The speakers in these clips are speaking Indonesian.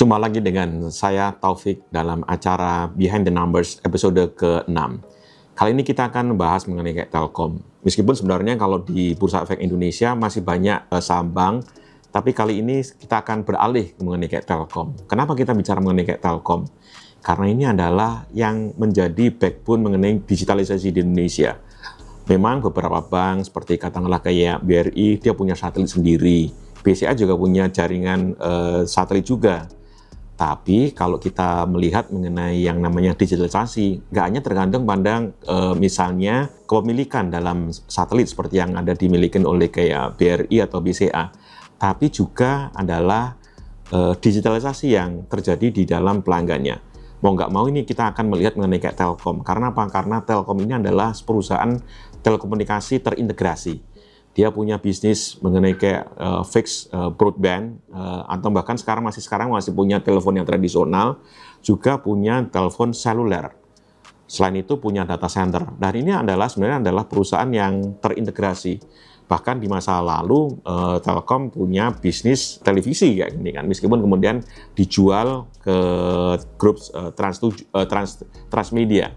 Jumpa lagi dengan saya Taufik dalam acara Behind the Numbers episode ke-6. Kali ini kita akan membahas mengenai kayak Telkom. Meskipun sebenarnya kalau di Bursa Efek Indonesia masih banyak saham bank, tapi kali ini kita akan beralih mengenai kayak Telkom. Kenapa kita bicara mengenai kayak Telkom? Karena ini adalah yang menjadi backbone mengenai digitalisasi di Indonesia. Memang beberapa bank seperti katakanlah kayak BRI, dia punya satelit sendiri. BCA juga punya jaringan satelit juga. Tapi kalau kita melihat mengenai yang namanya digitalisasi, nggak hanya tergantung pada misalnya kepemilikan dalam satelit seperti yang ada dimiliki oleh kayak BRI atau BCA, tapi juga adalah digitalisasi yang terjadi di dalam pelanggannya. Mau nggak mau ini kita akan melihat mengenai kayak Telkom. Karena apa? Karena Telkom ini adalah perusahaan telekomunikasi terintegrasi. Dia punya bisnis mengenai kayak fixed broadband atau bahkan sekarang masih punya telepon yang tradisional, juga punya telepon seluler. Selain itu punya data center. Dan ini sebenarnya adalah perusahaan yang terintegrasi. Bahkan di masa lalu Telkom punya bisnis televisi kayak gini kan, meskipun kemudian dijual ke grup Transmedia.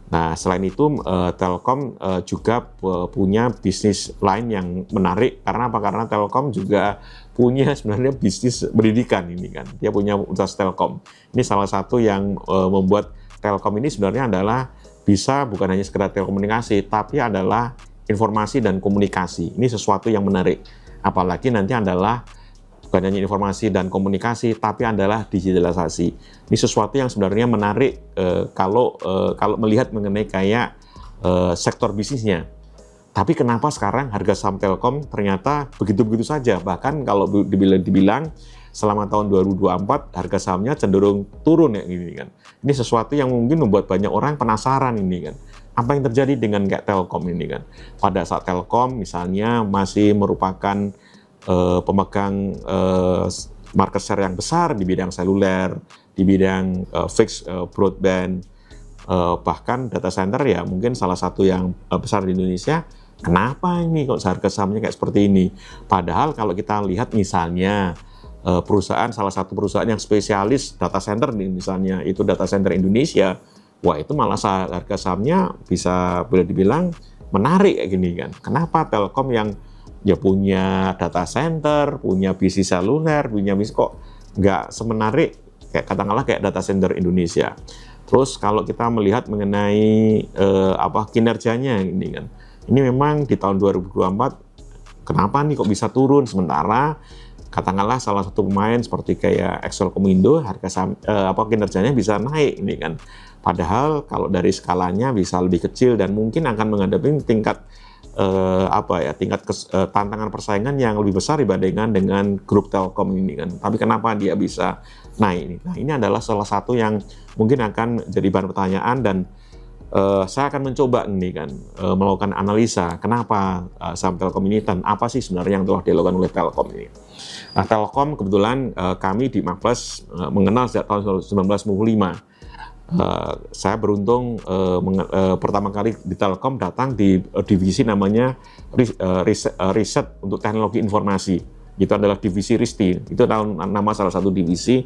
Nah, selain itu Telkom juga punya bisnis lain yang menarik. Karena apa? Karena Telkom juga punya sebenarnya bisnis pendidikan ini kan. Dia punya Universitas Telkom. Ini salah satu yang membuat Telkom ini sebenarnya adalah bisa bukan hanya sekedar telekomunikasi, tapi adalah informasi dan komunikasi. Ini sesuatu yang menarik. Apalagi nanti adalah bukan hanya informasi dan komunikasi, tapi adalah digitalisasi. Ini sesuatu yang sebenarnya menarik kalau melihat mengenai kayak sektor bisnisnya. Tapi kenapa sekarang harga saham Telkom ternyata begitu-begitu saja? Bahkan kalau dibilang selama tahun 2024 harga sahamnya cenderung turun ya ini kan. Ini sesuatu yang mungkin membuat banyak orang penasaran ini kan. Apa yang terjadi dengan kayak Telkom ini kan? Pada saat Telkom misalnya masih merupakan pemegang market share yang besar di bidang seluler, di bidang fixed broadband, bahkan data center ya mungkin salah satu yang besar di Indonesia. Kenapa ini kok harga sahamnya kayak seperti ini? Padahal kalau kita lihat misalnya salah satu perusahaan yang spesialis data center misalnya itu Data Center Indonesia, wah itu malah harga sahamnya bisa boleh dibilang menarik kayak gini kan. Kenapa Telkom yang ya punya data center, punya bisnis seluler, punya bisnis kok nggak semenarik kayak katakanlah kayak Data Center Indonesia. Terus kalau kita melihat mengenai kinerjanya ini kan, ini memang di tahun 2024 kenapa nih kok bisa turun sementara katakanlah salah satu pemain seperti kayak Excel Komindo harga saham, kinerjanya bisa naik ini kan. Padahal kalau dari skalanya bisa lebih kecil dan mungkin akan menghadapi tingkat tantangan persaingan yang lebih besar dibandingkan dengan grup Telkom ini kan. Tapi kenapa dia bisa naik ini? Nah, ini adalah salah satu yang mungkin akan jadi bahan pertanyaan dan saya akan mencoba ini kan melakukan analisa kenapa saham Telkom ini dan apa sih sebenarnya yang telah dilakukan oleh Telkom ini. Nah, Telkom kebetulan kami di Maples mengenal sejak tahun 1995. Saya beruntung pertama kali di Telkom datang di divisi namanya riset untuk teknologi informasi. Itu adalah divisi RISTI. Itu nama salah satu divisi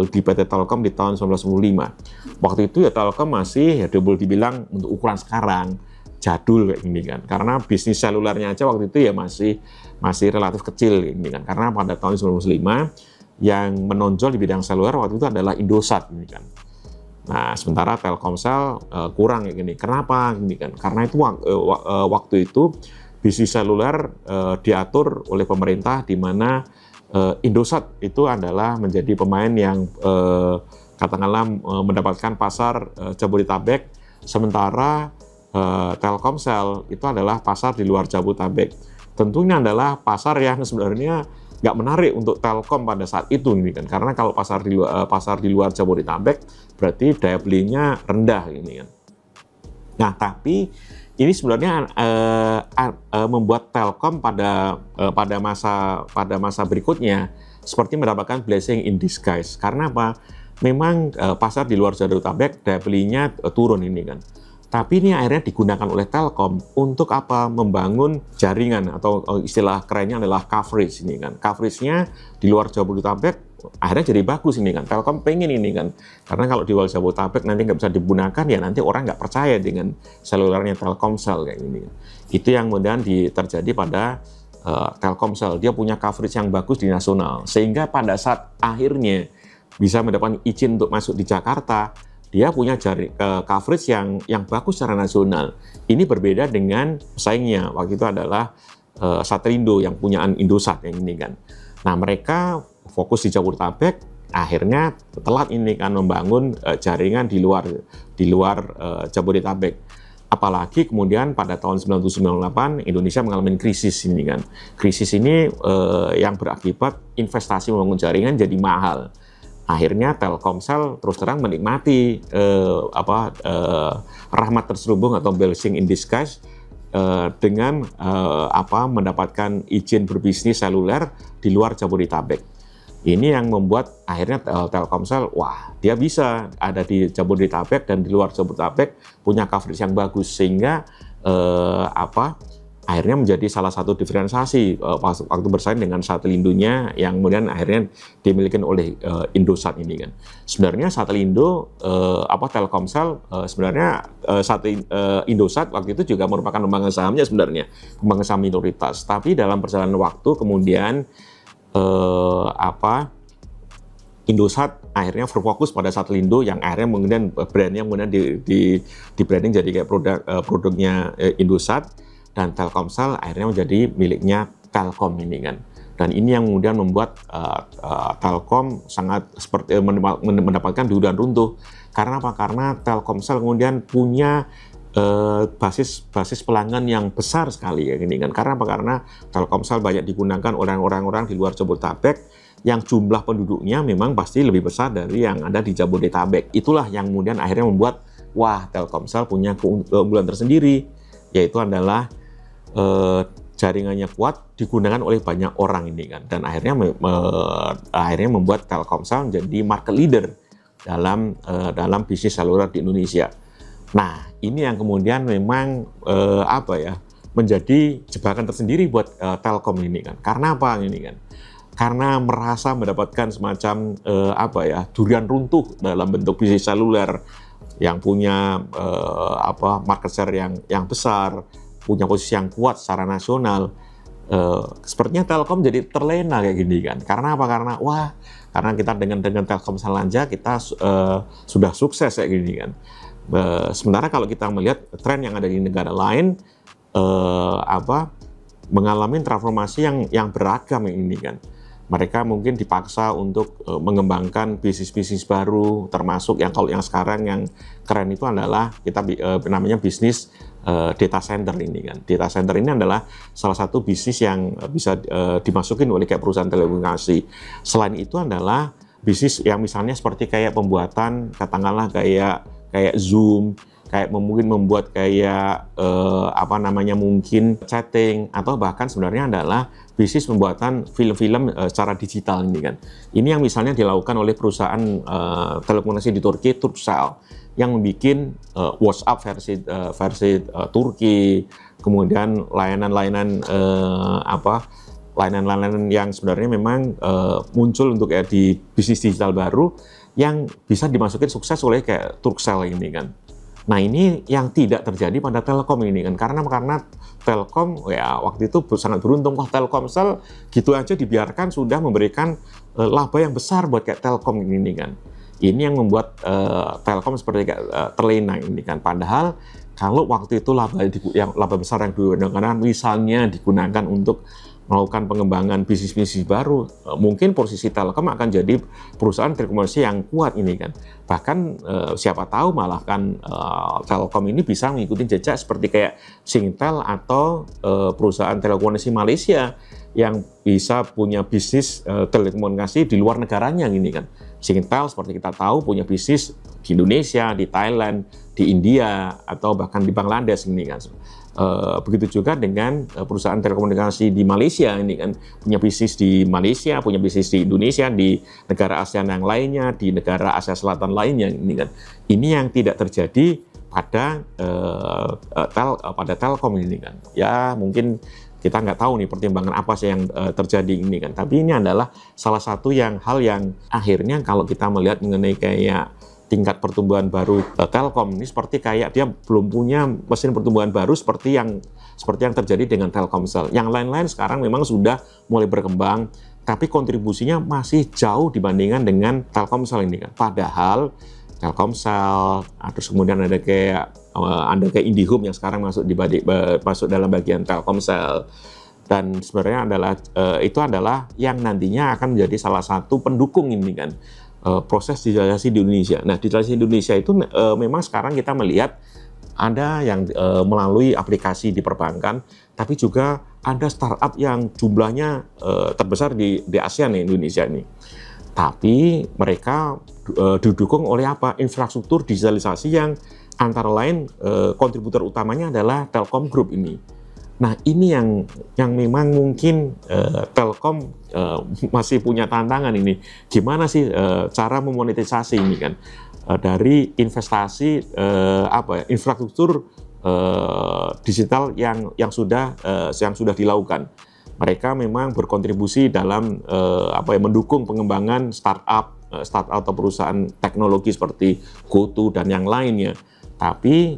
di PT Telkom di tahun 1995. Waktu itu ya Telkom masih ya boleh dibilang untuk ukuran sekarang jadul kayak gini kan. Karena bisnis selulernya aja waktu itu ya masih relatif kecil kayak gini kan. Karena pada tahun 1995 yang menonjol di bidang seluler waktu itu adalah Indosat ini kan. Nah, sementara Telkomsel kurang ya gini. Kenapa gini kan? Karena itu waktu itu bisnis seluler diatur oleh pemerintah di mana Indosat itu adalah menjadi pemain yang katakanlah mendapatkan pasar Jabodetabek, sementara Telkomsel itu adalah pasar di luar Jabodetabek. Tentunya adalah pasar yang sebenarnya nggak menarik untuk Telkom pada saat itu ini kan, karena kalau pasar di luar Jabodetabek berarti daya belinya rendah ini kan. Nah, tapi ini sebenarnya membuat Telkom pada masa berikutnya seperti mendapatkan blessing in disguise. Karena apa? Memang pasar di luar Jabodetabek daya belinya turun ini kan. Tapi ini akhirnya digunakan oleh Telkom untuk apa? Membangun jaringan atau istilah kerennya adalah coverage ini kan. Coverage-nya di luar Jabodetabek akhirnya jadi bagus ini kan. Telkom pengen ini kan, karena kalau di luar Jabodetabek nanti nggak bisa digunakan, ya nanti orang nggak percaya dengan selulernya Telkomsel kayak gini. Itu yang kemudian terjadi pada Telkomsel. Dia punya coverage yang bagus di nasional, sehingga pada saat akhirnya bisa mendapatkan izin untuk masuk di Jakarta, dia punya coverage yang bagus secara nasional. Ini berbeda dengan pesaingnya, waktu itu adalah Satelindro yang punyaan Indosat yang ini kan. Nah, mereka fokus di Jabodetabek, akhirnya telat ini kan membangun jaringan di luar Jabodetabek. Apalagi kemudian pada tahun 1998 Indonesia mengalami krisis ini kan. Krisis ini yang berakibat investasi membangun jaringan jadi mahal. Akhirnya Telkomsel terus terang menikmati rahmat terselubung atau blessing in disguise dengan mendapatkan izin berbisnis seluler di luar Jabodetabek. Ini yang membuat akhirnya Telkomsel, wah, dia bisa ada di Jabodetabek dan di luar Jabodetabek punya coverage yang bagus, sehingga akhirnya menjadi salah satu diferensiasi waktu bersaing dengan Satelindro-nya yang kemudian akhirnya dimiliki oleh Indosat ini kan. Sebenarnya Satelindro Telkomsel sebenarnya Indosat waktu itu juga merupakan pemegang sahamnya sebenarnya, pemegang saham minoritas. Tapi dalam perjalanan waktu kemudian Indosat akhirnya berfokus pada Satelindro yang akhirnya kemudian brandnya kemudian di branding jadi kayak produknya Indosat. Dan Telkomsel akhirnya menjadi miliknya Telkom ini kan. Dan ini yang kemudian membuat Telkom sangat seperti mendapatkan durian runtuh. Karena apa? Karena Telkomsel kemudian punya basis pelanggan yang besar sekali ya ini kan. Karena apa? Karena Telkomsel banyak digunakan oleh orang-orang di luar Jabodetabek yang jumlah penduduknya memang pasti lebih besar dari yang ada di Jabodetabek. Itulah yang kemudian akhirnya membuat wah, Telkomsel punya keunggulan tersendiri, yaitu adalah jaringannya kuat, digunakan oleh banyak orang ini kan, dan akhirnya membuat Telkomsel menjadi market leader dalam bisnis seluler di Indonesia. Nah, ini yang kemudian memang menjadi jebakan tersendiri buat Telkom ini kan. Karena apa ini kan? Karena merasa mendapatkan semacam durian runtuh dalam bentuk bisnis seluler yang punya market share yang besar, punya posisi yang kuat secara nasional. Sepertinya Telkom jadi terlena kayak gini kan. Karena apa? Karena kita dengan Telkomsel aja kita sudah sukses kayak gini kan. Sementara kalau kita melihat tren yang ada di negara lain mengalami transformasi yang beragam ini kan. Mereka mungkin dipaksa untuk mengembangkan bisnis-bisnis baru, termasuk kalau yang sekarang yang keren itu adalah kita namanya bisnis data center ini kan. Data center ini adalah salah satu bisnis yang bisa dimasukin oleh kayak perusahaan telekomunikasi. Selain itu adalah bisnis yang misalnya seperti kayak pembuatan katakanlah kayak Zoom, kayak mungkin membuat kayak mungkin chatting, atau bahkan sebenarnya adalah bisnis pembuatan film-film secara digital ini kan. Ini yang misalnya dilakukan oleh perusahaan telekomunikasi di Turki, Turkcell, yang membuat WhatsApp versi Turki, kemudian layanan-layanan yang sebenarnya memang muncul untuk di bisnis digital baru yang bisa dimasukin sukses oleh kayak Turkcell ini kan. Nah, ini yang tidak terjadi pada Telkom ini kan, karena Telkom ya waktu itu sangat beruntung, Telkomsel gitu aja dibiarkan sudah memberikan laba yang besar buat kayak Telkom ini kan. Ini yang membuat Telkom seperti kayak terlena ini kan. Padahal kalau waktu itu laba besar yang digunakan misalnya digunakan untuk melakukan pengembangan bisnis-bisnis baru, mungkin posisi Telkom akan jadi perusahaan telekomunikasi yang kuat ini kan. Bahkan siapa tahu malah kan Telkom ini bisa mengikuti jejak seperti kayak Singtel atau perusahaan telekomunikasi Malaysia yang bisa punya bisnis telekomunikasi di luar negaranya ini kan. Singtel seperti kita tahu punya bisnis di Indonesia, di Thailand, di India, atau bahkan di Bangladesh ini kan. Begitu juga dengan perusahaan telekomunikasi di Malaysia ini kan, punya bisnis di Malaysia, punya bisnis di Indonesia, di negara ASEAN yang lainnya, di negara Asia Selatan lainnya ini kan. Ini yang tidak terjadi pada Telkom ini kan. Ya mungkin kita nggak tahu nih pertimbangan apa sih yang terjadi ini kan. Tapi ini adalah salah satu hal yang akhirnya kalau kita melihat mengenai kayak tingkat pertumbuhan baru Telkom ini seperti kayak dia belum punya mesin pertumbuhan baru seperti yang terjadi dengan Telkomsel. Yang lain-lain sekarang memang sudah mulai berkembang, tapi kontribusinya masih jauh dibandingkan dengan Telkomsel ini kan. Padahal Telkomsel, terus kemudian ada kayak IndiHome yang sekarang masuk dalam bagian Telkomsel, dan sebenarnya itu adalah yang nantinya akan menjadi salah satu pendukung ini kan proses digitalisasi di Indonesia. Nah, digitalisasi di Indonesia itu memang sekarang kita melihat ada yang melalui aplikasi di perbankan, tapi juga ada startup yang jumlahnya terbesar di ASEAN Indonesia ini. Tapi mereka didukung oleh apa? Infrastruktur digitalisasi yang antara lain kontributor utamanya adalah Telkom Group ini. Nah, ini yang memang mungkin Telkom masih punya tantangan ini. Gimana sih cara memonetisasi ini kan dari investasi infrastruktur digital yang sudah dilakukan. Mereka memang berkontribusi dalam mendukung pengembangan startup atau perusahaan teknologi seperti GoTo dan yang lainnya. Tapi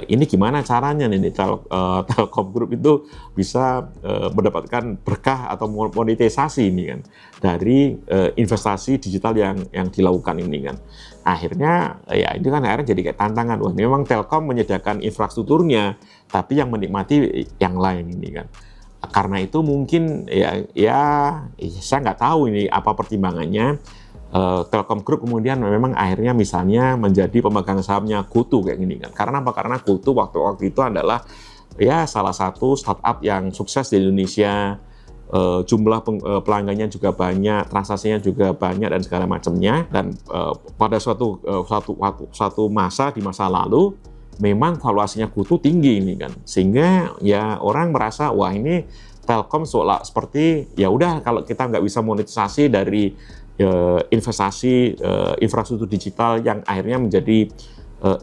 ini gimana caranya nih Telkom Group itu bisa mendapatkan berkah atau monetisasi ini kan dari investasi digital yang dilakukan ini kan. Akhirnya ya ini kan akhirnya jadi kayak tantangan. Wah, memang Telkom menyediakan infrastrukturnya, tapi yang menikmati yang lain ini kan. Karena itu mungkin saya nggak tahu ini apa pertimbangannya. Telkom Group kemudian memang akhirnya misalnya menjadi pemegang sahamnya GoTo kayak gini kan. Karena apa? Karena GoTo waktu itu adalah ya salah satu startup yang sukses di Indonesia. Jumlah pelanggannya juga banyak, transaksinya juga banyak dan segala macamnya. Dan pada suatu masa di masa lalu memang valuasinya GoTo tinggi ini kan, sehingga ya orang merasa wah ini Telkom seolah seperti ya udah kalau kita nggak bisa monetisasi dari investasi infrastruktur digital yang akhirnya menjadi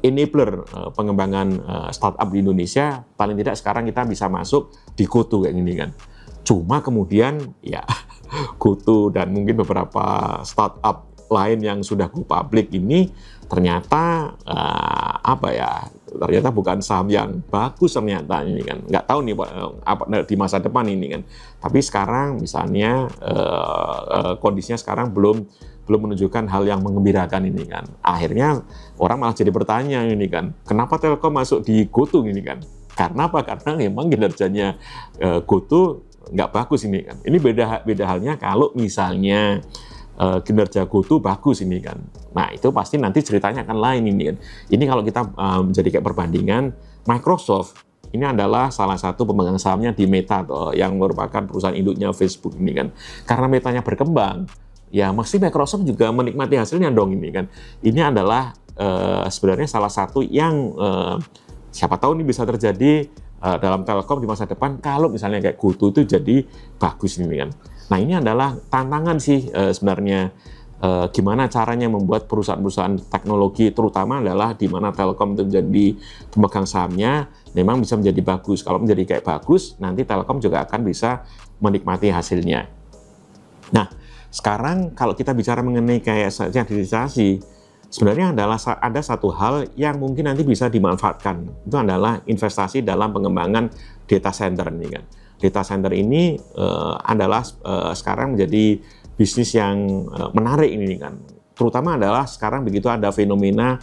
enabler pengembangan startup di Indonesia, paling tidak sekarang kita bisa masuk di GoTo kayak gini kan. Cuma kemudian ya GoTo dan mungkin beberapa startup lain yang sudah go public ini ternyata ternyata bukan saham yang bagus ternyata ini kan. Nggak tahu nih di masa depan ini kan. Tapi sekarang misalnya kondisinya sekarang belum menunjukkan hal yang menggembirakan ini kan. Akhirnya orang malah jadi bertanya ini kan, kenapa Telkom masuk di GoTo ini kan? Karena apa? Karena memang kinerjanya GoTo nggak bagus ini kan. Ini beda halnya kalau misalnya kinerja GoTo bagus ini kan. Nah, itu pasti nanti ceritanya akan lain ini kan. Ini kalau kita menjadi kayak perbandingan, Microsoft ini adalah salah satu pemegang sahamnya di Meta yang merupakan perusahaan induknya Facebook ini kan. Karena Metanya berkembang, ya mesti Microsoft juga menikmati hasilnya dong ini kan. Ini adalah sebenarnya salah satu yang siapa tahu ini bisa terjadi dalam Telkom di masa depan kalau misalnya kayak GoTo itu jadi bagus ini kan. Nah, ini adalah tantangan sih sebenarnya gimana caranya membuat perusahaan-perusahaan teknologi terutama adalah di mana Telkom itu menjadi pemegang sahamnya memang bisa menjadi bagus. Kalau menjadi kayak bagus, nanti Telkom juga akan bisa menikmati hasilnya. Nah, sekarang kalau kita bicara mengenai kayak digitalisasi, sebenarnya ada satu hal yang mungkin nanti bisa dimanfaatkan. Itu adalah investasi dalam pengembangan data center ini kan. Data center ini adalah sekarang menjadi bisnis yang menarik ini kan. Terutama adalah sekarang begitu ada fenomena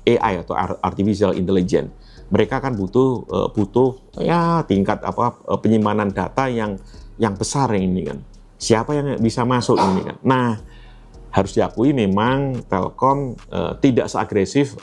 AI atau artificial intelligence. Mereka kan butuh ya tingkat penyimpanan data yang besar ini kan. Siapa yang bisa masuk ini kan. Nah, harus diakui memang Telkom tidak seagresif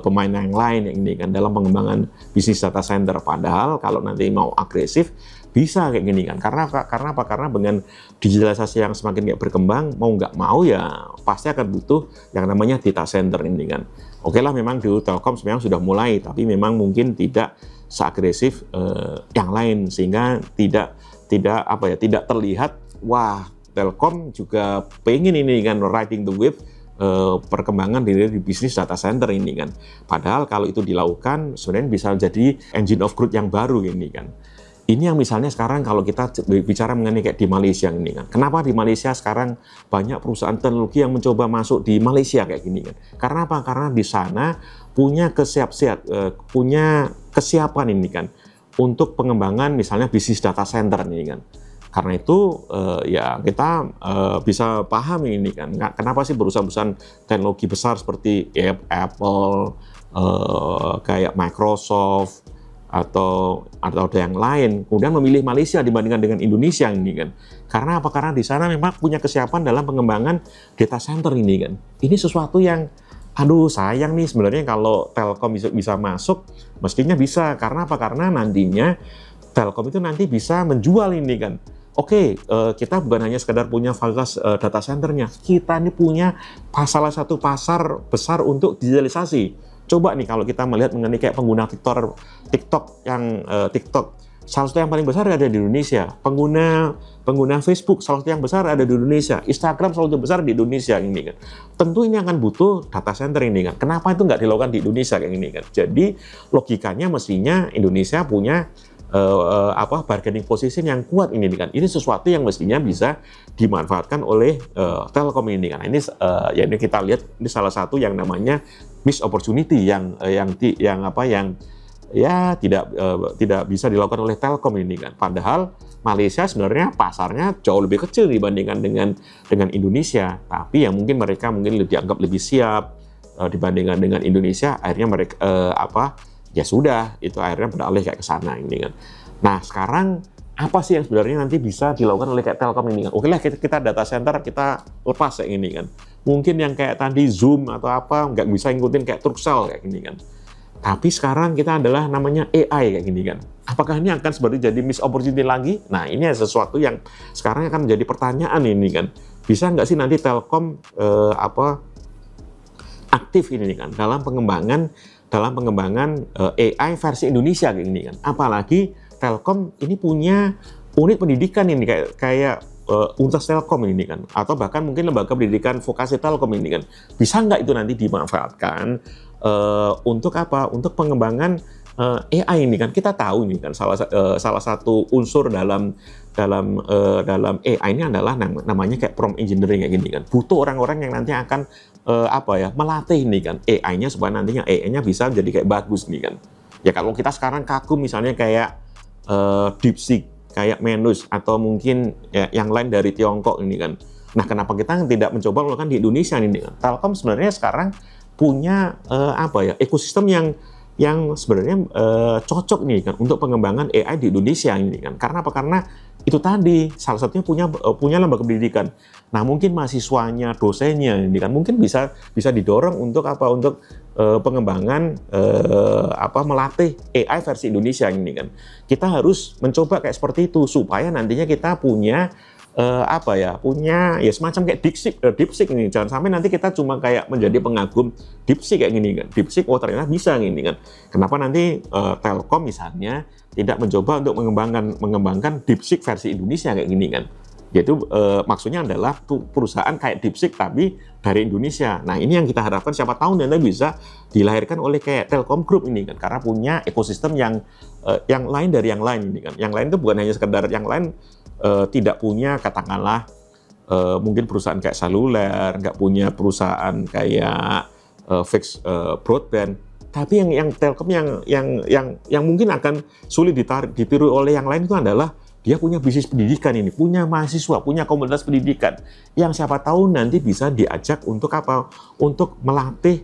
pemain yang lain ini kan dalam pengembangan bisnis data center. Padahal kalau nanti mau agresif bisa kayak gini kan. Karena apa? Karena dengan digitalisasi yang semakin kayak berkembang, mau nggak mau ya pasti akan butuh yang namanya data center ini kan. Oke lah, memang di Telkom sebenarnya sudah mulai, tapi memang mungkin tidak seagresif yang lain sehingga tidak terlihat wah Telkom juga pengen ini kan riding the wave perkembangan di bisnis data center ini kan. Padahal kalau itu dilakukan sebenarnya bisa jadi engine of growth yang baru ini kan. Ini yang misalnya sekarang kalau kita bicara mengenai kayak di Malaysia ini kan. Kenapa di Malaysia sekarang banyak perusahaan teknologi yang mencoba masuk di Malaysia kayak gini kan? Karena apa? Karena di sana punya punya kesiapan ini kan untuk pengembangan misalnya bisnis data center ini kan. Karena itu ya kita bisa paham ini kan. Kenapa sih perusahaan-perusahaan teknologi besar seperti Apple, kayak Microsoft atau ada yang lain kemudian memilih Malaysia dibandingkan dengan Indonesia ini kan. Karena apa? Karena di sana memang punya kesiapan dalam pengembangan data center ini kan. Ini sesuatu yang aduh sayang nih sebenarnya kalau Telkom bisa masuk, mestinya bisa. Karena apa? Karena nantinya Telkom itu nanti bisa menjual ini kan. Oke, kita bukan hanya sekedar punya fasilitas data centernya, kita ini punya salah satu pasar besar untuk digitalisasi. Coba nih kalau kita melihat mengenai kayak pengguna TikTok salah satu yang paling besar ada di Indonesia. Pengguna Facebook salah satu yang besar ada di Indonesia. Instagram salah satu besar di Indonesia ini kan. Tentu ini akan butuh data center ini kan. Kenapa itu nggak dilakukan di Indonesia kayak ini kan? Jadi logikanya mestinya Indonesia punya bargaining position yang kuat ini kan. Ini sesuatu yang mestinya bisa dimanfaatkan oleh Telkom ini kan. Ini ya ini kita lihat ini salah satu yang namanya miss opportunity yang tidak bisa dilakukan oleh Telkom ini kan. Padahal Malaysia sebenarnya pasarnya jauh lebih kecil dibandingkan dengan Indonesia. Tapi ya mungkin mereka dianggap lebih siap dibandingkan dengan Indonesia. Akhirnya mereka ya sudah, itu akhirnya beralih kayak ke sana ini kan. Nah, sekarang apa sih yang sebenarnya nanti bisa dilakukan oleh kayak Telkom ini kan? Oke lah, kita data center kita lepas kayak gini kan. Mungkin yang kayak tadi Zoom atau apa nggak bisa ngikutin kayak Turkcell kayak gini kan. Tapi sekarang kita adalah namanya AI kayak gini kan. Apakah ini akan seperti jadi miss opportunity lagi? Nah, ini sesuatu yang sekarang akan menjadi pertanyaan ini kan. Bisa nggak sih nanti Telkom aktif ini kan dalam pengembangan AI versi Indonesia kayak gini kan. Apalagi Telkom ini punya unit pendidikan ini kayak Universitas Telkom ini kan, atau bahkan mungkin lembaga pendidikan vokasi Telkom ini kan. Bisa nggak itu nanti dimanfaatkan untuk apa? Untuk pengembangan AI ini kan. Kita tahu ini kan salah satu unsur dalam AI ini adalah namanya kayak prompt engineering kayak gini kan. Butuh orang-orang yang nanti akan melatih ini kan AI-nya supaya nantinya AI-nya bisa jadi kayak bagus nih kan. Ya kalau kita sekarang kagum misalnya kayak DeepSeek, kayak Manus atau mungkin ya, yang lain dari Tiongkok ini kan. Nah, kenapa kita tidak mencoba melakukan di Indonesia ini kan? Telkom sebenarnya sekarang punya ekosistem yang sebenarnya cocok nih kan untuk pengembangan AI di Indonesia ini kan. Karena apa? Karena itu tadi salah satunya punya lembaga pendidikan. Nah, mungkin mahasiswanya, dosennya ini kan mungkin bisa didorong untuk untuk pengembangan melatih AI versi Indonesia ini kan. Kita harus mencoba kayak seperti itu supaya nantinya kita punya punya ya semacam kayak DeepSeek ini. Jangan sampai nanti kita cuma kayak menjadi pengagum DeepSeek kayak gini kan. DeepSeek ternyata bisa gini kan. Kenapa nanti Telkom misalnya tidak mencoba untuk mengembangkan DeepSeek versi Indonesia kayak gini kan. Yaitu maksudnya adalah perusahaan kayak DeepSeek tapi dari Indonesia. Nah, ini yang kita harapkan siapa tahu nanti bisa dilahirkan oleh kayak Telkom Group ini kan, karena punya ekosistem yang lain dari yang lain ini kan. Yang lain itu bukan hanya sekedar yang lain tidak punya katakanlah mungkin perusahaan kayak seluler, nggak punya perusahaan kayak fixed broadband. Tapi yang Telkom yang mungkin akan sulit ditiru oleh yang lain itu adalah dia punya bisnis pendidikan ini, punya mahasiswa, punya komunitas pendidikan yang siapa tahu nanti bisa diajak untuk apa? Untuk melatih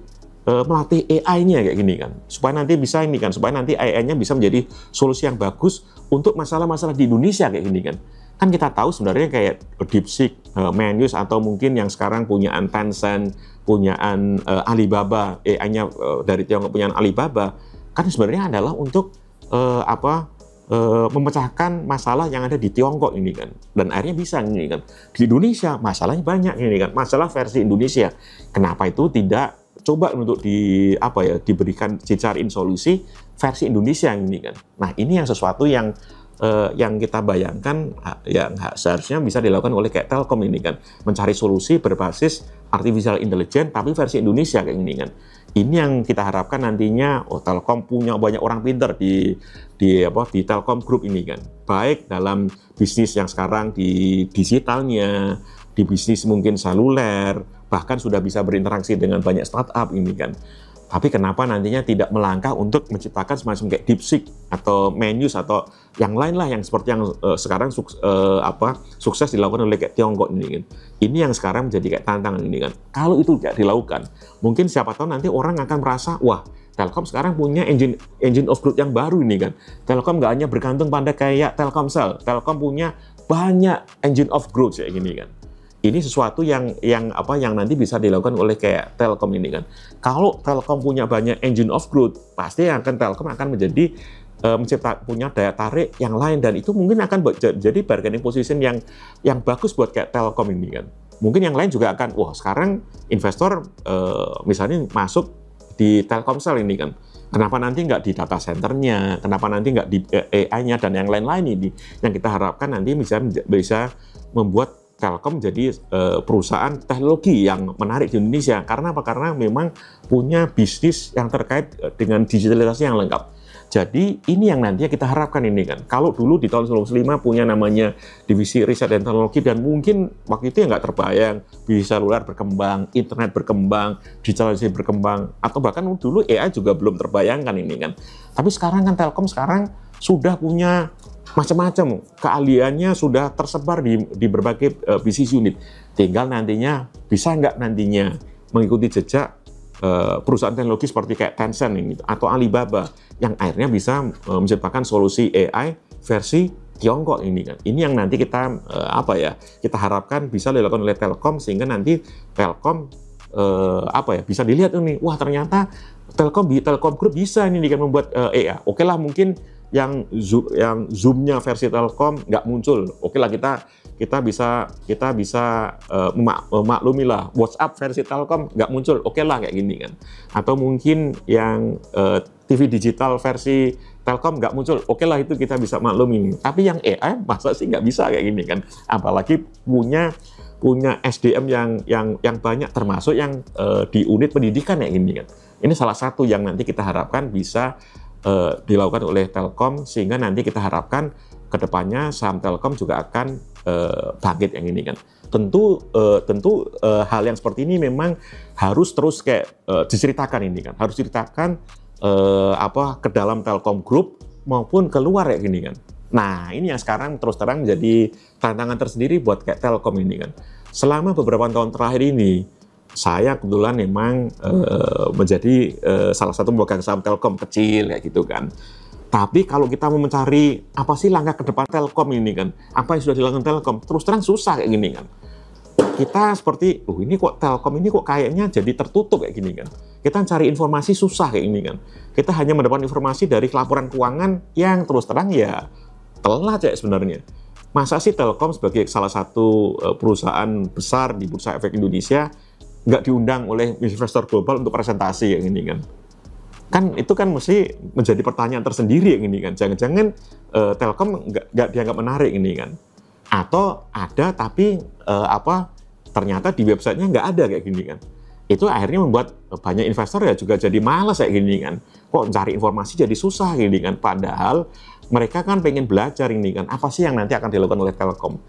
AI-nya kayak gini kan. Supaya nanti bisa ini kan, supaya nanti AI-nya bisa menjadi solusi yang bagus untuk masalah-masalah di Indonesia kayak gini kan. Kan kita tahu sebenarnya kayak DeepSeek, Manus atau mungkin yang sekarang punyaan Tencent, punyaan Alibaba, AI-nya dari Tiongkok punyaan Alibaba, kan sebenarnya adalah untuk memecahkan masalah yang ada di Tiongkok ini kan. Dan akhirnya bisa ini kan. Di Indonesia masalahnya banyak ini kan. Masalah versi Indonesia. Kenapa itu tidak coba untuk diberikan dicariin solusi versi Indonesia ini kan. Nah, ini yang sesuatu yang yang kita bayangkan yang seharusnya bisa dilakukan oleh kayak Telkom ini kan, mencari solusi berbasis artificial intelligence tapi versi Indonesia kayak gini kan. Ini yang kita harapkan nantinya Telkom punya banyak orang pinter di Telkom Group ini kan. Baik dalam bisnis yang sekarang di digitalnya, di bisnis mungkin seluler, bahkan sudah bisa berinteraksi dengan banyak startup ini kan. Tapi kenapa nantinya tidak melangkah untuk menciptakan semacam kayak DeepSeek atau Menius atau yang lain lah yang seperti yang sekarang sukses dilakukan oleh kayak Tiongkok ini kan. Ini yang sekarang menjadi kayak tantangan ini kan. Kalau itu tidak dilakukan, mungkin siapa tahu nanti orang akan merasa, wah Telkom sekarang punya engine of growth yang baru ini kan. Telkom nggak hanya bergantung pada kayak Telkomsel, Telkom punya banyak engine of growth kayak gini kan. Ini sesuatu yang nanti bisa dilakukan oleh kayak Telkom ini kan. Kalau Telkom punya banyak engine of growth, pasti Telkom akan menjadi punya daya tarik yang lain, dan itu mungkin akan jadi bargaining position yang bagus buat kayak Telkom ini kan. Mungkin yang lain juga akan, wah sekarang investor misalnya masuk di Telkomsel ini kan. Kenapa nanti nggak di data centernya, kenapa nanti nggak di AI-nya dan yang lain-lain ini, yang kita harapkan nanti bisa membuat Telkom jadi perusahaan teknologi yang menarik di Indonesia. Karena apa? Karena memang punya bisnis yang terkait dengan digitalisasi yang lengkap. Jadi ini yang nantinya kita harapkan ini kan. Kalau dulu di tahun 1995 punya namanya divisi riset dan teknologi, dan mungkin waktu itu ya nggak terbayang bisa seluler berkembang, internet berkembang, digitalisasi berkembang, atau bahkan dulu AI juga belum terbayangkan ini kan. Tapi sekarang kan Telkom sekarang sudah punya macam-macam, keahliannya sudah tersebar di berbagai bisnis unit. Tinggal nantinya bisa nggak nantinya mengikuti jejak perusahaan teknologi seperti kayak Tencent ini atau Alibaba yang akhirnya bisa menciptakan solusi AI versi Tiongkok ini kan. Ini yang nanti kita kita harapkan bisa dilakukan oleh Telkom, sehingga nanti Telkom bisa dilihat ini, wah ternyata Telkom Group bisa ini kan membuat AI. Oke lah, mungkin yang Zoom-nya versi Telkom nggak muncul. Oke lah, kita bisa memaklumi lah WhatsApp versi Telkom nggak muncul. Oke lah kayak gini kan. Atau mungkin yang TV digital versi Telkom nggak muncul. Oke lah, itu kita bisa maklumi. Tapi yang AI masa sih nggak bisa kayak gini kan. Apalagi punya SDM yang banyak, termasuk yang di unit pendidikan kayak gini kan. Ini salah satu yang nanti kita harapkan bisa dilakukan oleh Telkom, sehingga nanti kita harapkan kedepannya saham Telkom juga akan bangkit yang ini kan. Tentu hal yang seperti ini memang harus terus kayak diceritakan ini kan, harus ceritakan ke dalam Telkom Group maupun keluar kayak gini kan. Nah ini yang sekarang terus terang menjadi tantangan tersendiri buat kayak Telkom ini kan. Selama beberapa tahun terakhir ini saya kebetulan memang menjadi salah satu pemegang saham Telkom kecil kayak gitu kan. Tapi kalau kita mau mencari apa sih langkah ke depan Telkom ini kan, apa yang sudah dilakukan Telkom, terus terang susah kayak gini kan. Kita seperti, ini kok Telkom ini kok kayaknya jadi tertutup kayak gini kan. Kita cari informasi susah kayak gini kan. Kita hanya mendapat informasi dari laporan keuangan yang terus terang ya telat ya sebenarnya. Masa sih Telkom sebagai salah satu perusahaan besar di Bursa Efek Indonesia nggak diundang oleh investor global untuk presentasi yang ini kan. Kan itu kan mesti menjadi pertanyaan tersendiri yang ini kan. Jangan-jangan Telkom nggak dianggap menarik ini kan. Atau ada tapi ternyata di websitenya nggak ada kayak gini kan. Itu akhirnya membuat banyak investor ya juga jadi malas kayak gini kan. Kok cari informasi jadi susah gini kan. Padahal mereka kan pengen belajar ini kan. Apa sih yang nanti akan dilakukan oleh Telkom?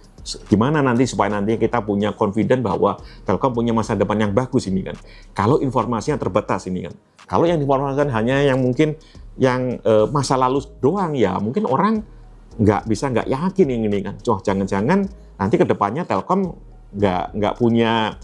Gimana nanti supaya nanti kita punya confident bahwa Telkom punya masa depan yang bagus ini kan. Kalau informasinya terbatas ini kan. Kalau yang diinformasikan hanya yang mungkin yang masa lalu doang, ya mungkin orang nggak yakin ini kan. Jangan-jangan nanti ke depannya Telkom nggak punya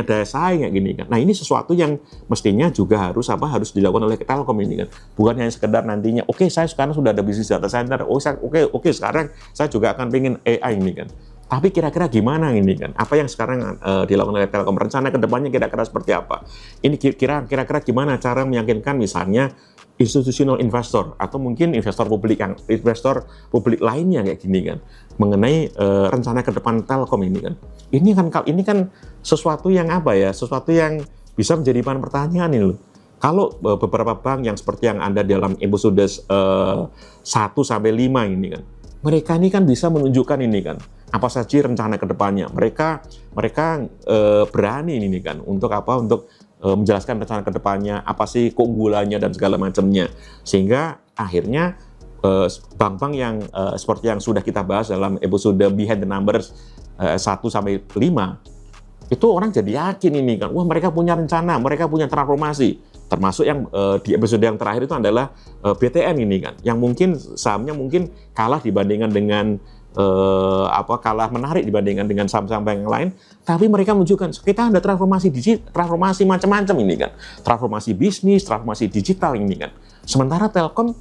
daya saing kayak gini kan. Nah ini sesuatu yang mestinya juga harus dilakukan oleh Telkom ini kan. Bukan hanya sekedar nantinya, oke, saya sekarang sudah ada bisnis data center, oke, sekarang saya juga akan pengen AI ini kan. Tapi kira-kira gimana ini kan? Apa yang sekarang dilakukan oleh Telkom? Rencana ke depannya kira-kira seperti apa? Ini kira-kira gimana cara meyakinkan misalnya institutional investor atau mungkin investor publik lainnya kayak gini kan, mengenai rencana ke depan Telkom ini kan. Ini kan sesuatu yang sesuatu yang bisa menjadi bahan pertanyaan ini loh. Kalau beberapa bank yang seperti yang ada dalam episode 1 sampai 5 ini kan, mereka ini kan bisa menunjukkan ini kan, apa saja rencana ke depannya. Mereka berani ini kan, untuk apa? Untuk menjelaskan rencana ke depannya, apa sih keunggulannya dan segala macamnya. Sehingga akhirnya bank-bank yang seperti yang sudah kita bahas dalam episode Behind the Numbers 1-5, itu orang jadi yakin ini kan, wah mereka punya rencana, mereka punya transformasi. Termasuk yang di episode yang terakhir itu adalah BTN ini kan, yang mungkin sahamnya mungkin kalah dibandingkan dengan kalah menarik dibandingkan dengan saham-saham yang lain, tapi mereka menunjukkan kita ada transformasi digital, transformasi macam-macam ini kan, transformasi bisnis, transformasi digital ini kan. Sementara Telkom,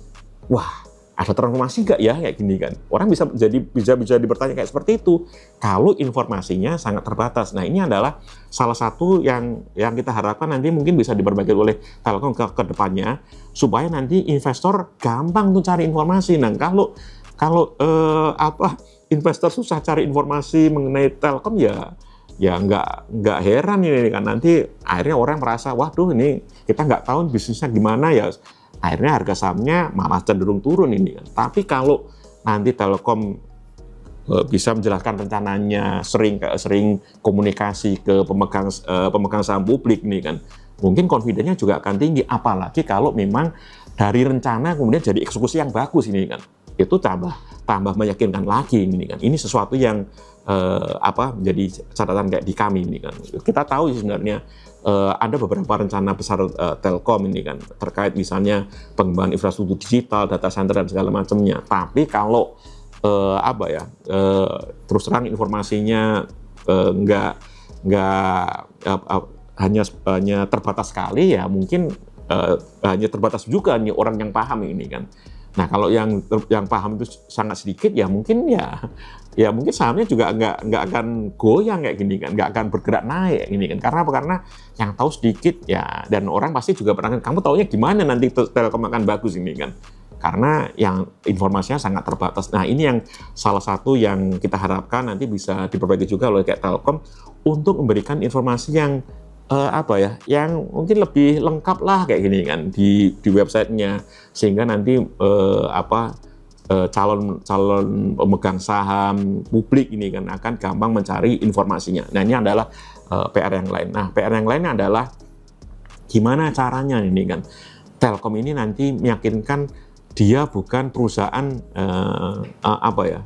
wah ada transformasi nggak ya kayak gini kan? Orang bisa dibertanya kayak seperti itu kalau informasinya sangat terbatas. Nah ini adalah salah satu yang kita harapkan nanti mungkin bisa diperbagi oleh Telkom ke depannya, supaya nanti investor gampang tuh cari informasi. Nah kalau investor susah cari informasi mengenai Telkom, ya nggak heran ini kan, nanti akhirnya orang merasa waduh ini kita nggak tahu bisnisnya gimana ya. Akhirnya harga sahamnya malah cenderung turun ini kan. Tapi kalau nanti Telkom bisa menjelaskan rencananya, sering komunikasi ke pemegang saham publik nih kan, mungkin confidence-nya juga akan tinggi. Apalagi kalau memang dari rencana kemudian jadi eksekusi yang bagus ini kan, itu tambah meyakinkan lagi ini kan. Ini sesuatu yang menjadi catatan kayak di kami ini kan. Kita tahu sebenarnya ada beberapa rencana besar Telkom ini kan, terkait misalnya pengembangan infrastruktur digital, data center dan segala macamnya. Tapi kalau terus terang informasinya hanya terbatas sekali, ya mungkin hanya terbatas juga nih orang yang paham ini kan. Nah kalau yang paham itu sangat sedikit, ya mungkin sahamnya juga nggak akan goyang kayak gini kan, nggak akan bergerak naik ini kan. Karena apa? Karena yang tahu sedikit ya, dan orang pasti juga pernah, kamu taunya gimana nanti Telkom akan bagus ini kan. Karena yang informasinya sangat terbatas. Nah ini yang salah satu yang kita harapkan nanti bisa diperbaiki juga oleh kayak Telkom, untuk memberikan informasi yang yang mungkin lebih lengkap lah kayak gini kan di websitenya, sehingga nanti calon pemegang saham publik ini kan akan gampang mencari informasinya. Nah ini adalah PR yang lain. Nah PR yang lain adalah gimana caranya ini kan Telkom ini nanti meyakinkan dia bukan perusahaan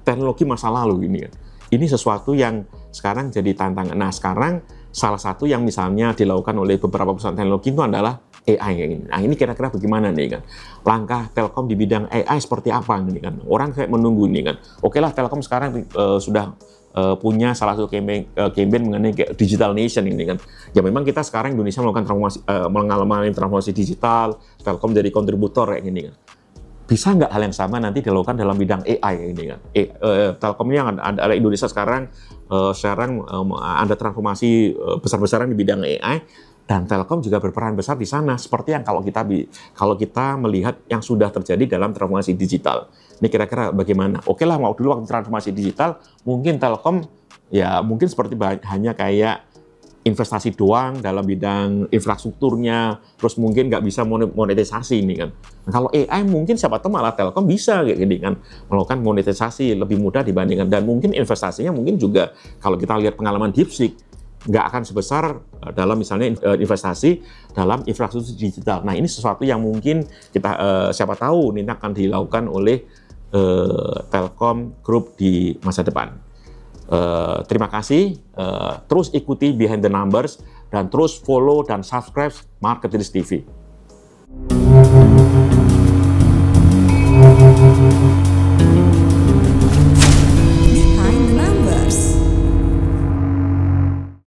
teknologi masa lalu ini kan. Ini sesuatu yang sekarang jadi tantangan. Nah sekarang salah satu yang misalnya dilakukan oleh beberapa perusahaan teknologi itu adalah AI kayak gini. Nah ini kira-kira bagaimana nih kan? Langkah Telkom di bidang AI seperti apa ini kan? Orang kayak menunggu ini kan. Oke lah, Telkom sekarang sudah punya salah satu campaign mengenai digital nation ini kan. Ya memang kita sekarang Indonesia mengalami transformasi digital, Telkom jadi kontributor kayak gini kan. Bisa nggak hal yang sama nanti dilakukan dalam bidang AI ini kan? Telkom ini yang ada Indonesia sekarang ada transformasi besar-besaran di bidang AI, dan Telkom juga berperan besar di sana. Seperti yang kalau kita melihat yang sudah terjadi dalam transformasi digital. Ini kira-kira bagaimana? Oke lah, mau dulu waktu transformasi digital, mungkin Telkom ya mungkin seperti hanya kayak investasi doang dalam bidang infrastrukturnya, terus mungkin nggak bisa monetisasi ini kan. Nah, kalau AI mungkin siapa tahu malah Telkom bisa kayak gini kan, melakukan monetisasi lebih mudah dibandingkan, dan mungkin investasinya mungkin juga kalau kita lihat pengalaman DeepSeek nggak akan sebesar dalam misalnya investasi dalam infrastruktur digital. Nah ini sesuatu yang mungkin kita siapa tahu ini akan dilakukan oleh Telkom Group di masa depan. Terima kasih, terus ikuti Behind the Numbers dan terus follow dan subscribe Marketers TV.